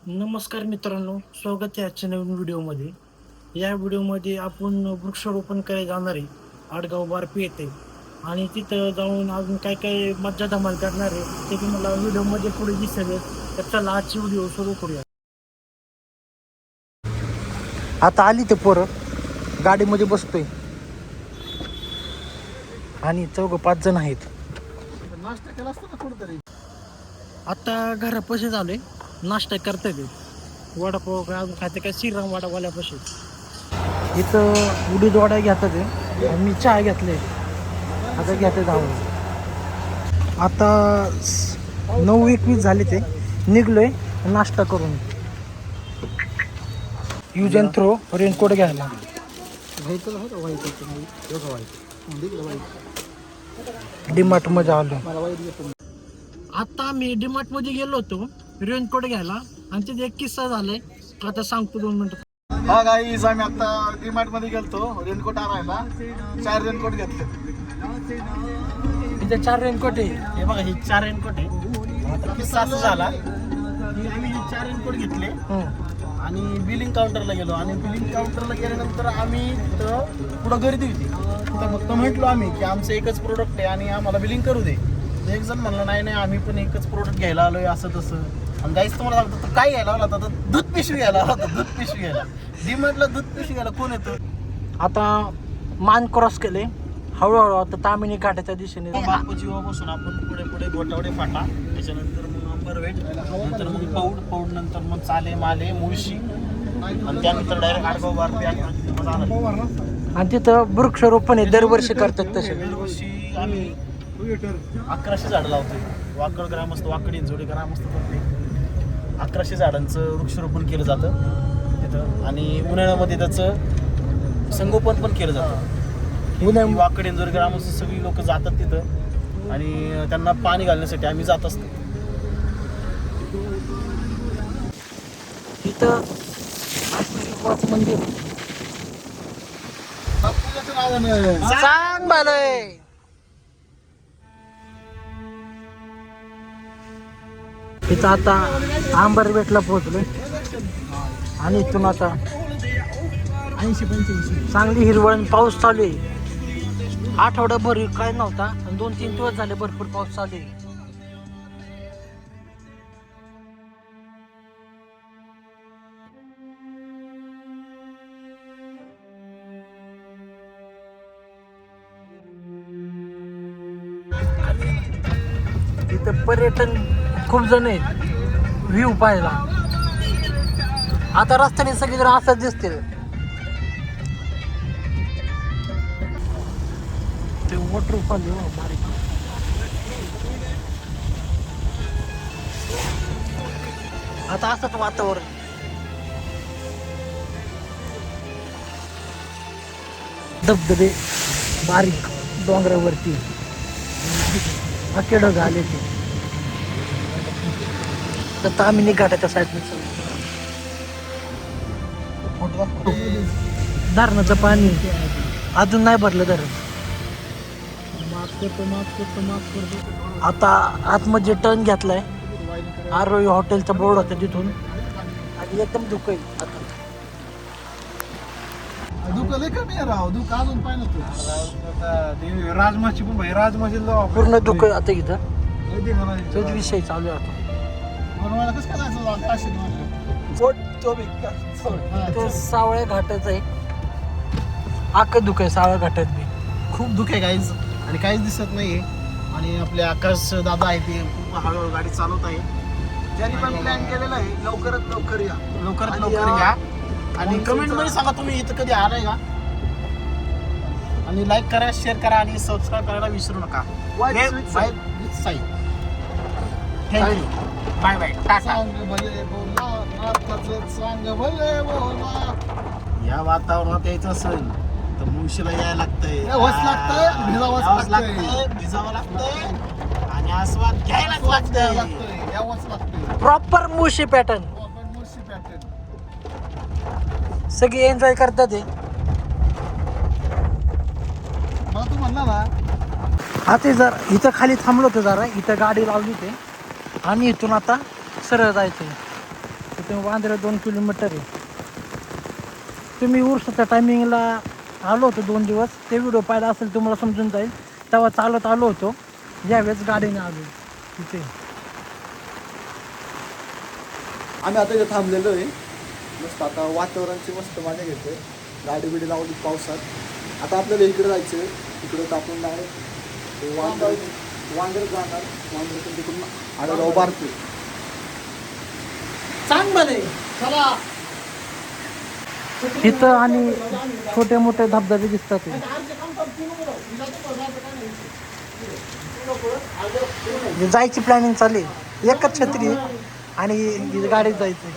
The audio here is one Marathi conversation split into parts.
नमस्कार मित्रांनो, स्वागत आहे आजच्या नवीन व्हिडिओमध्ये. या व्हिडिओमध्ये आपण वृक्षारोपण करायला जाणार आहे. आडगाव बारपी येथे आणि तिथं जाऊन अजून काय काय मज्जा धमाल करणार आहे ते तुम्हाला व्हिडिओमध्ये पुढे दिसेल. तर चला आजची व्हिडिओ सुरू करूया. आता आली ते पोरं गाडीमध्ये बसतोय आणि 4-5 जण आहेत. नाश्ता केला असता ना कुठेतरी. आता घरापाशी झालोय, नाश्ता करता येते. वडापाव काय अजून खाते काय श्रीराम वाडावाल्यापाशी. इथं उडीद वडा घेतात आहे आणि मी चहा घेतले. आता घेते जाऊन. आता 9:21 झाले ते निघलोय नाश्ता करून. यूज अँड थ्रो रेनकोट घ्यायला. व्हायचं आहे का व्हायचं नाही योगा व्हायचं डीमार्ट मध्ये आलो. मला वाईट घेतो. आता आम्ही डीमार्ट मध्ये गेलो होतो रेनकोट घ्यायला आणि तिथे एक किस्सा झालाय. आता सांगतो 2 मिनिटं. हा गाईज, आम्ही आता डीमार्ट मध्ये गेलतो रेनकोट आणायला. 4 रेनकोट घेतले. इथे 4 रेनकोट आहे. हे बघा, हे 4 रेनकोट आहे. आता किस्सा असं झाला की आम्ही 4 रेनकोट घेतले आणि बिलिंग काउंटरला गेलो. आणि बिलिंग काउंटरला गेल्यानंतर आम्ही तिथं पुढं गर्दी होती. तिथं फक्त म्हटलो आम्ही की आमचं एकच प्रोडक्ट आहे आणि आम्हाला बिलिंग करू दे. एक जण म्हणलं नाही नाही, आम्ही पण एकच प्रोडक्ट घ्यायला आलोय असं तसं. आणि गाईच तुम्हाला सांगतो, तर काय घ्यायला आला होता? तर दूध पिशवी घ्यायला आला होता. दूध पिशवी घ्यायला डीमार्टला दूध पिशवी घ्यायला कोण येतं? आता मान क्रॉस केले हळूहळू. आता तामिनी घाटाच्या दिशेने बापूजी बसून आपण पुढे पुढे गोटावडे फाटा, त्याच्यानंतर मग अंबरवेट, नंतर मग पौड नंतर मग चाले माले मुळशी आणि त्यानंतर डायरेक्ट आडगाव बारपी आणि तिथं वृक्षारोपण आहे, दरवर्षी करतात तसे. दरवर्षी आम्ही 1100 झाडं लावतोय. वाकड ग्रामस्थ, वाकडी इंजोडी ग्रामस्थ करते. 1100 झाडांचं वृक्षारोपण केलं जातं तिथं. आणि उन्हाळ्यामध्ये त्याचं संगोपन पण केलं जातं. वाकड इंजोडी ग्रामस्थ सगळी लोक जातात तिथं आणि त्यांना पाणी घालण्यासाठी आम्ही जात असतो. तिथं मंदिर सांग बालय. तिथं आता अंबरवेटला पोहोचलोय आणि इथून आता 80-85 चांगली हिरवळ आणि पाऊस चालू आहे. आठवडाभर काय नव्हता आणि 2-3 दिवस झाले भरपूर पाऊस चालू आहे. इथं पर्यटन खूप जण आहेत व्ह्यू पाहायला. आता रस्त्याने सगळीकडे असंच दिसतील. ते वॉटरफॉल बारीक. आता असंच वातावरण. धबधबे बारीक डोंगरावरती अकेड झाले ते. तर तामिनी घाटाच्या साईडने धरणाचं पाणी अजून नाही भरलं धरण. माफ करतो. आता आतमध्ये टर्न घेतलाय. आरोही हॉटेलचा बोर्ड होता तिथून आणि एकदम धुकं आहे आता. दुःख लय कमी आहे राव. दुःख अजून पाहिलं तू राजमाची पण भाई राजमाची पूर्ण धुकं आता इथं. तोच विषय चालू आहे आता. मला कसं काय जायचं? तो सावळ्या घाटाचं आहे. आकं धुकं आहे सावळ्या घाटात बी. खूप दुःख आहे काहीच आणि काहीच दिसत नाहीये. आणि आपले आकाश दादा आहे ते खूप हळूहळू गाडी चालवत आहे. ज्यांनी पण प्लॅन केलेला आहे लवकरात लवकर या, लवकरात लवकर या. आणि कमेंट मध्ये सांगा तुम्ही इथं कधी आलाय का. आणि लाईक करा, शेअर करा आणि सबस्क्राईब करायला विसरू नका. थँक्यू. Bye bye. या वातावरणात यायचं असेल तर मुळशीला यायला लागतंय. भिजावं लागतंय आणि आस्वाद घ्यायलाच लागतंय. Proper Mulshi pattern. सगळी एन्जॉय करतात ते. मला तू म्हणला ना आता जर इथं खाली थांबलो होतो जरा, इथं गाडी लावली ते आणि इथून आता सरळ जायचं. तिथून वांद्रे 2 किलोमीटर आहे. तुम्ही उर्साच्या टायमिंगला आलो होतो 2 दिवस, ते व्हिडिओ पाहिला असेल तुम्हाला समजून जाईल. तेव्हा चालत आलो होतो, यावेळेस गाडीने आलो तिथे. आम्ही आता इथे थांबलेलो आहे. मस्त आता वातावरणाची मस्त मजा घेतोय. गाडी बिडी लावली पावसात. आता आपल्याला इकडे जायचं आहे. इकडे तर आपण डायरेक्ट वांद्रे जाणार. वांद्रे तिकडून आडगाव बारते. चांगलं चला. इथं आणि छोटे मोठे धबधबे दिसतात. जायची प्लॅनिंग चालू आहे. एकच छत्री आहे आणि गाडीत जायचं.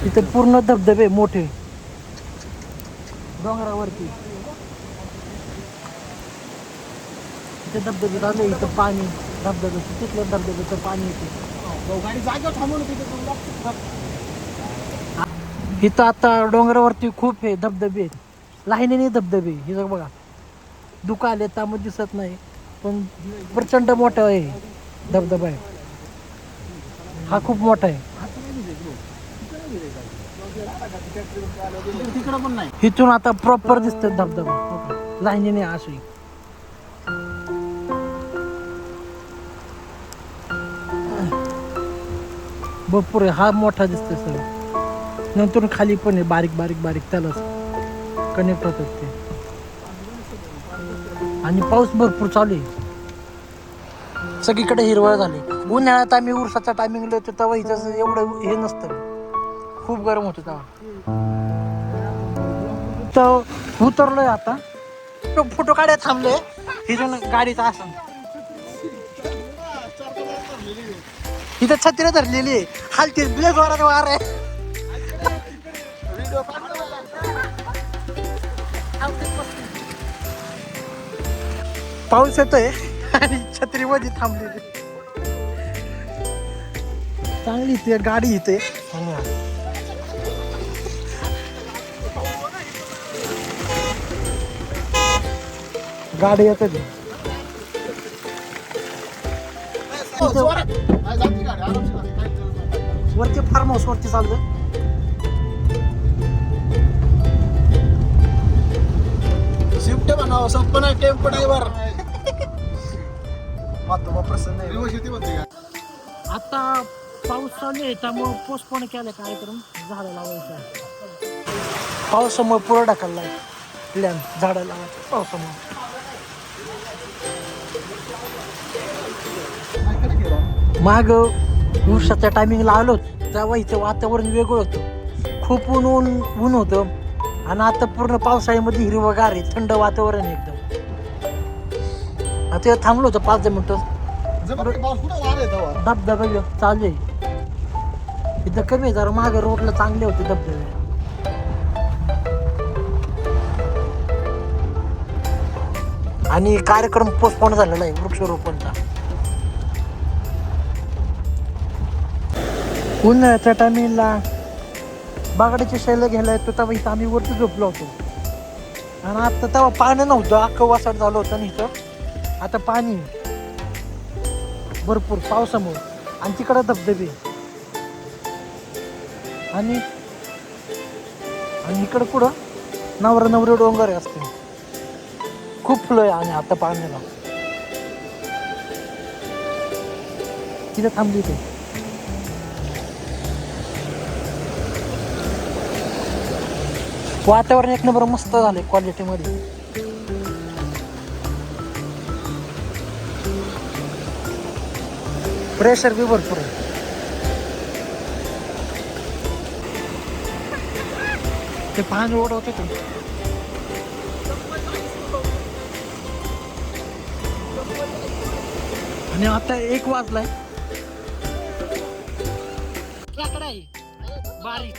इथे पूर्ण धबधबे मोठे डोंगरावरती. इथे धबधबे चालू आहे. इथं पाणी धबधब्याचं, तिथल्या धबधब्याचं पाणी येते. गाडी जागेवर थांबवलं तिथे. इथं आता डोंगरावरती खूप हे धबधबे आहेत. लाईनीने धबधबे. हे बघा, दुका आले त्यामुळे दिसत नाही, पण प्रचंड मोठा आहे धबधबा आहे हा. खूप मोठा आहे. तिकडं पण नाही. इथून आता प्रॉपर दिसत धबधबा लाईनीने अशी. भरपूर आहे. हा मोठा दिसतोय सर. नंतर खाली पण आहे बारीक बारीक बारीक, त्यालाच कनेक्ट होतात ते. आणि पाऊस भरपूर चालू आहे. सगळीकडे हिरवळ झाली. उन्हाळ्यात आम्ही उरसाच्या टायमिंगला होतो तेव्हा इथं एवढं हे नसतं, खूप गरम होतं तेव्हा. तर उतरलोय आता. फोटो काढायला थांबले. इथून गाडीचा असं इथं छत्री धरलेली आहे. खालती ब्लेक वारा वार आहे. पाऊस येतोय आणि छत्री मध्ये थांबलेली. चांगली इथे गाडी इथे. गाडी येते वरती फार्म हाऊस वरती चाललं. शिफ्ट बनाव संपन्न टेम्पो ड्रायव्हर. प्रसन्न आहे. आता पाऊस चालू आहे त्यामुळे पोस्टपोन केलं कार्यक्रम. झाडं लावायचं पावसामुळे पुढं ढकललाय प्लॅन. झाडं लावायचं पावसामुळे. माग उसाच्या टायमिंगला आलो तेव्हा इथं वातावरण वेगळं होतं. खूप ऊन होतं आणि आता पूर्ण पावसाळ्यामध्ये हिरवगार आहे, थंड वातावरण एकदम. आता थांबलो होतो 5-10 मिनिटं. धबधबा चालू आहे इथं. कमी आहे जरा. मागं रोडला चांगले होते धबधबे. आणि कार्यक्रम पोस्टपोन झालेला आहे वृक्षारोपणचा. उन्हाळ्याच्या टायमिंगला बागड्याची शैल घ्यायला येतो तेव्हा इथं आम्ही वरती झोपलो होतो. आणि आता तेव्हा पाणी नव्हतं, अख्खं वासाट झालं होतं आणि इथं आता पाणी भरपूर पावसामुळे. आणि तिकडं धबधबे आणि इकडं कुठं नवरा नवरी डोंगर असते. खूप फुलं आहे आणि आता पाण्याला. तिथं थांबली ते. वातावरण एक नंबर मस्त झालंय क्वालिटी मध्ये. प्रेशर बी भरपूर आहे. ते पाणी ओढवते ते. आणि आता 1 वाजलाय. खेकडा आहे बारीक.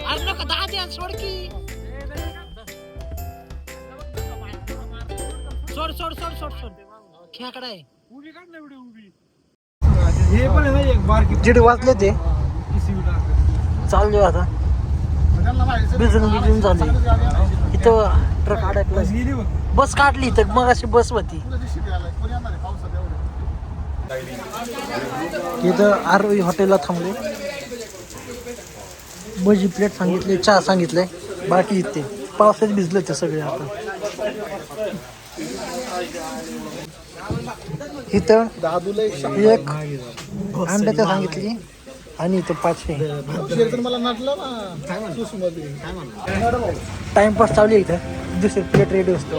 अरे नको दाद्या सोड की. सोड सोड सोड सोड सोड. खेकडा आहे. हे पण आहे ना एक बारकी. 1:30 वाजले ते. चाललो आता. भिजून झाले. इथं ट्रक अडकला, बस काढली तर मग अशी बस होती. इथं आरोही हॉटेलला थांबले. भजी प्लेट सांगितले, चहा सांगितले, बाकी इथे पावसात भिजले ते सगळे. आता इथं दादूला एक अंड्याच्या सांगितली आणि इथं 500. मला नटलं ना. टाइमपास चालू आहे इथं. दुसरी प्लेट रेडी असतो.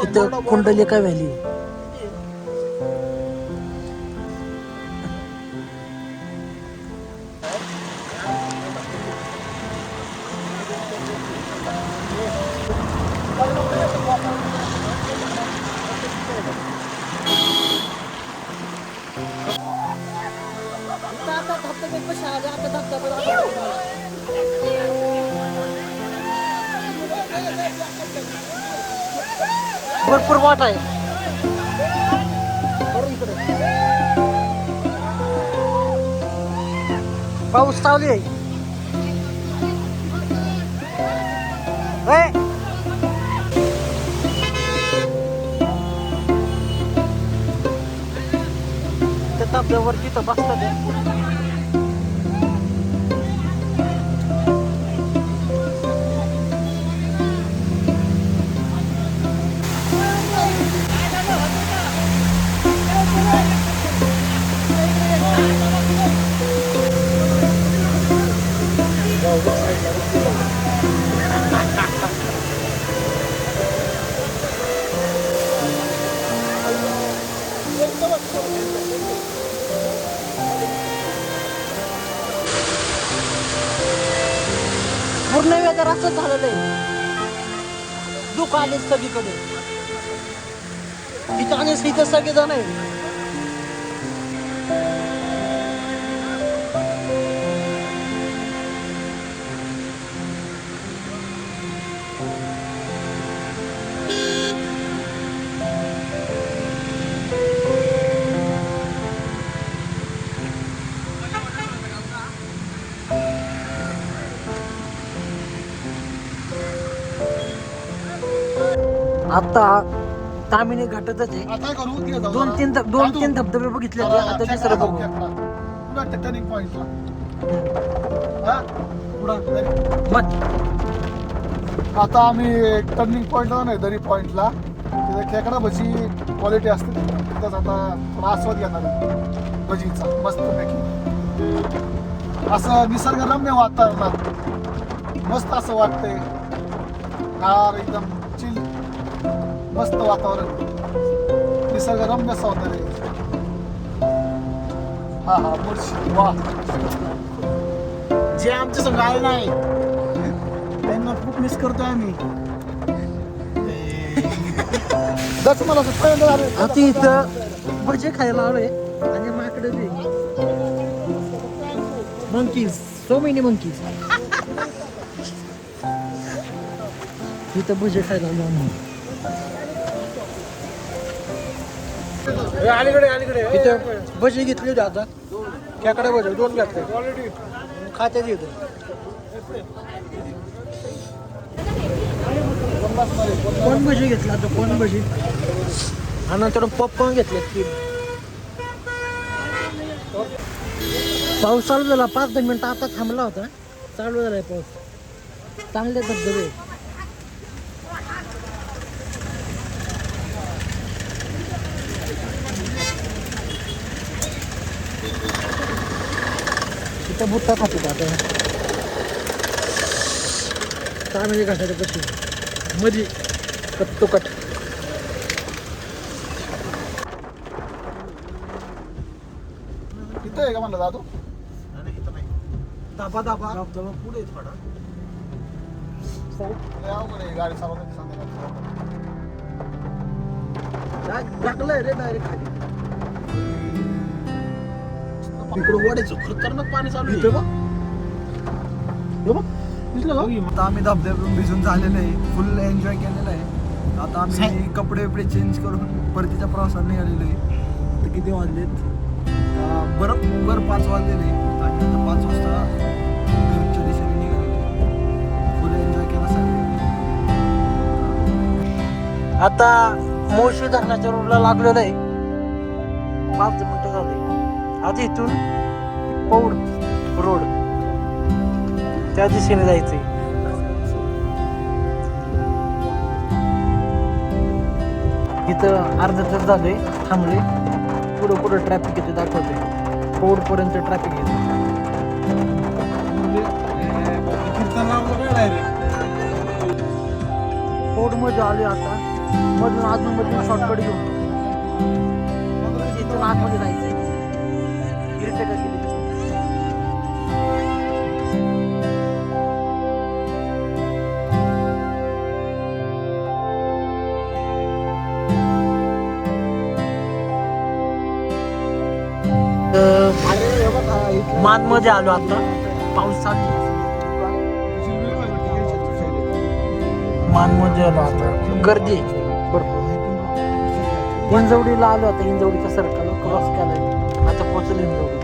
इथं कुंडलिका व्हॅली. भरपूर वाट आहे. पाऊस चालू आहे. त्या धबधब्यावर तिथं बसतात. पूर्ण वेदर असंच झालेलं आहे. दुःख आले सगळीकडे. इथं आणि इथं सगळे जण आहे. आता तामिनी घाटातच आहे. आता करू तिकडे जाऊ. दोन तीन धबधबे बघितले. आता तिसरं बघू. टर्निंग पॉइंटला आता आम्ही टर्निंग पॉइंटला नाही, दरी पॉइंटला तिथे खेकडा भजी क्वालिटी असते. तिथंच आता थोडा आस्वाद घेणार भजीचा मस्त पैकी. असं निसर्गरम्य वातावरणात मस्त असं वाटतंय. गार एकदम चिल मस्त वातावरण, निसर्गरम्य सौंदर्य. हा हा मुर्शी वा. जे आमच्या संग आले नाही त्यांना खूप मिस करतोय आम्ही. दस मला आता इथं भजे खायला आलोय आणि माकडे बी मंकीज, सो मेनी मंकीज. इथं भजे खायला आलो आम्ही. इथं भजी घेतली होती. आता खेकडे भजे 2 घेतले. खात्यात येते. कोण भजी घेतला आता, कोण भजी आणि नंतर पॉपकॉर्न घेतले. पाऊस चालू झाला 5-10 मिनिटं. आता थांबला होता. चालू झालाय पाऊस. चांगले धबधबे. इथं बुट्टा खातो का आता. तामिनी घाटाच्या पशी मध्ये कट. इथं आहे का म्हणलं दादू? दाबा पुढे थोडा गाडी चालवण्याची टाकलंय रे डायरेक्ट खाली. इकडं वड्याचं खतरनाक पाणी चालू आहे. आता आम्ही धबधब्यातून भिजून झालेलं आहे. फुल एन्जॉय केलेलं आहे. आता आम्ही कपडे बिपडे चेंज करून परतीच्या प्रवासाला निघालेलो आहे. तर किती वाजलेत बरोबर 5 वाजलेले आणि आता 5 वाजता घरच्या दिशेने निघालेलो. फुल एन्जॉय केला सगळं. आता मोशी धरणाच्या रोडला लागलेलं आहे. 5 मिनिटं झाले. आता इथून पौड रोड त्या दिशेने जायचंय. इथं अर्धा तास झाले थांबले. पुढं ट्रॅफिक येते दाखवते. पौड पर्यंत ट्रॅफिक येते. पौड मध्ये आले आता. मधून शॉर्टकट घेऊन इथून आतमध्ये जायचंय. इरिटेट केली. मान मध्ये आलो आता. पाऊस चालू. मान मध्ये आलो आता. गर्दी आहे भरपूर. हिंजवडीला आलो आता. हिंजवडीचा सर्कल क्रॉस केलाय. आता पोहोचलो हिंजवडी.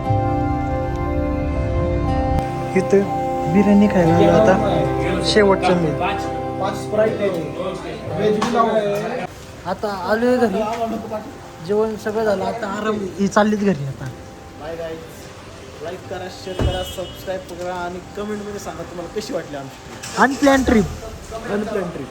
इथं बिर्याणी खायला आलो आता. शेवटचं मी 5 स्प्राईट व्हेज पुलाव. आता आलोय घरी. जेवण सगळं झालं. आता आराम. ही चाललीत घरी आता. Bye guys. लाईक करा, शेअर करा, सबस्क्राईब करा आणि कमेंटमध्ये सांगा तुम्हाला कशी वाटली आमची अनप्लॅन ट्रिप. Unplanned trip.